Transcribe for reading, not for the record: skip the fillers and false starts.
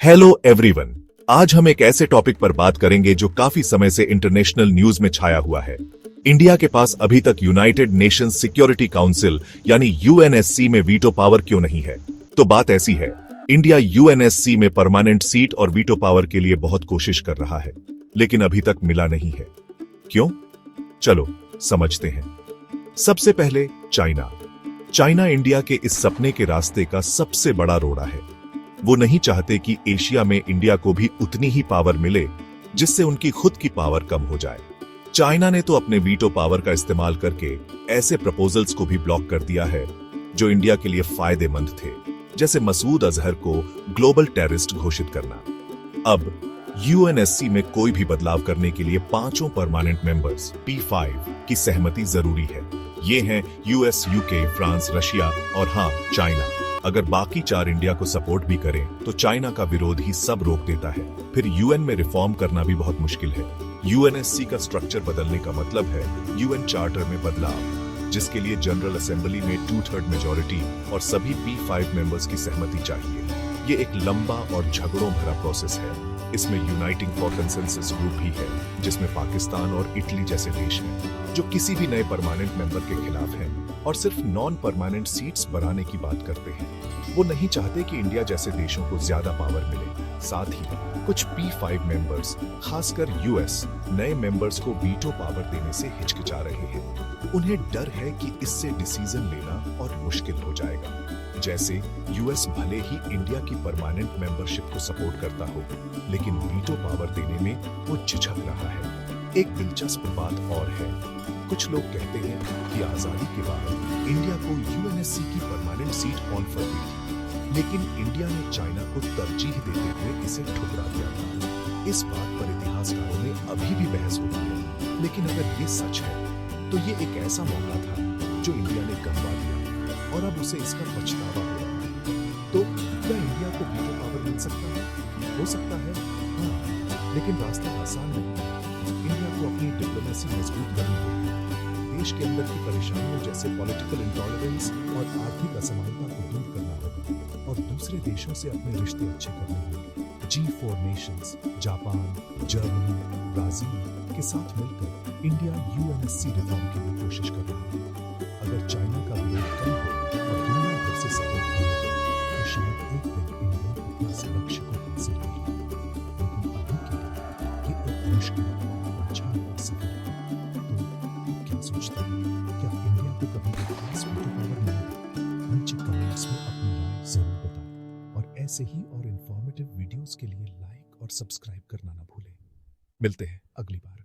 Hello everyone. आज हम एक ऐसे टॉपिक पर बात करेंगे जो काफी समय से इंटरनेशनल न्यूज में छाया हुआ है। इंडिया के पास अभी तक यूनाइटेड नेशंस सिक्योरिटी काउंसिल यानी यूएनएससी में वीटो पावर क्यों नहीं है। तो बात ऐसी है, इंडिया यूएनएससी में परमानेंट सीट और वीटो पावर के लिए बहुत कोशिश कर रहा है, लेकिन अभी तक मिला नहीं है। क्यों? चलो समझते हैं। सबसे पहले चाइना इंडिया के इस सपने के रास्ते का सबसे बड़ा रोड़ा है। वो नहीं चाहते कि एशिया में इंडिया को भी उतनी ही पावर मिले जिससे उनकी खुद की पावर कम हो जाए। चाइना ने तो अपने वीटो पावर का इस्तेमाल करके ऐसे प्रपोजल्स को भी ब्लॉक कर दिया है जो इंडिया के लिए फायदेमंद थे, जैसे मसूद अजहर को ग्लोबल टेररिस्ट घोषित करना। अब यूएनएससी में कोई भी बदलाव करने के लिए 5 परमानेंट मेंबर्स P5 की सहमति जरूरी है। ये हैं यूएस, यूके, फ्रांस, रशिया और हाँ, चाइना। अगर बाकी 4 इंडिया को सपोर्ट भी करें तो चाइना का विरोध ही सब रोक देता है। फिर यूएन में रिफॉर्म करना भी बहुत मुश्किल है। यूएनएससी का स्ट्रक्चर बदलने का मतलब है यूएन चार्टर में बदलाव, जिसके लिए जनरल असेंबली में 2/3 मेजॉरिटी और सभी P5 मेंबर्स की सहमति चाहिए। ये एक लंबा और झगड़ों भरा प्रोसेस है। इसमें यूनाइटिंग फॉर कंसेंसस ग्रुप भी है, जिसमें पाकिस्तान और इटली जैसे देश हैं जो किसी भी नए परमानेंट मेंबर के खिलाफ हैं और सिर्फ नॉन परमानेंट सीट्स बढ़ाने की बात करते हैं। वो नहीं चाहते कि इंडिया जैसे देशों को ज्यादा पावर मिले। साथ ही कुछ P5 मेंबर्स, खासकर यूएस, नए मेंबर्स को वीटो पावर देने से हिचकिचा रहे हैं। उन्हें डर है कि इससे डिसीजन लेना और मुश्किल हो जाएगा। जैसे यूएस भले ही इंडिया की परमानेंट मेंबरशिप को सपोर्ट करता हो, लेकिन वीटो पावर देने में वो झिझक रहा है। एक दिलचस्प बात और है, कुछ लोग कहते हैं कि आजादी के बाद इंडिया को यूएनएससी की परमानेंट सीट ऑफर हुई थी, लेकिन इंडिया ने चाइना को तरजीह देते हुए इसे ठुकरा दिया था। इस बात पर इतिहासकारों में अभी भी बहस होती है, लेकिन अगर ये सच है तो ये एक ऐसा मौका था जो इंडिया ने गंवा दिया और अब उसे इसका पछतावा हो रहा है। तो क्या इंडिया को वीटो पावर मिल सकता है? हो सकता है, हाँ, लेकिन रास्ता आसान नहीं है। इंडिया को अपनी डिप्लोमेसी मजबूत करनी होगी, देश के अंदर की परेशानियों जैसे पॉलिटिकल इंटॉलरेंस और आर्थिक असमानता को दूर करना होगा और दूसरे देशों से अपने रिश्ते अच्छे करने होंगे। G4 Nations, Japan, Germany, Brazil के साथ मिलकर इंडिया यूएनएससी रिफॉर्म की भी कोशिश कर रहा है। अगर चाइना का विरोध कम हो और दुनिया भर से सपोर्ट हो तो शायद एक दिन इंडिया अपने इस लक्ष्य को हासिल कर ले। लेकिन अभी के लिए ये एक मुश्किल और अच्छा सफर है। तो क्या सोचते हैं? क्या इंडिया को कभी भी खास वीटो पावर मिलेगा? नीचे कमेंट्स में अपनी राय जरूर बताएं और ऐसे ही और इंफॉर्मेटिव वीडियोस के लिए लाइक और सब्सक्राइब करना ना भूलें। मिलते हैं अगली बार।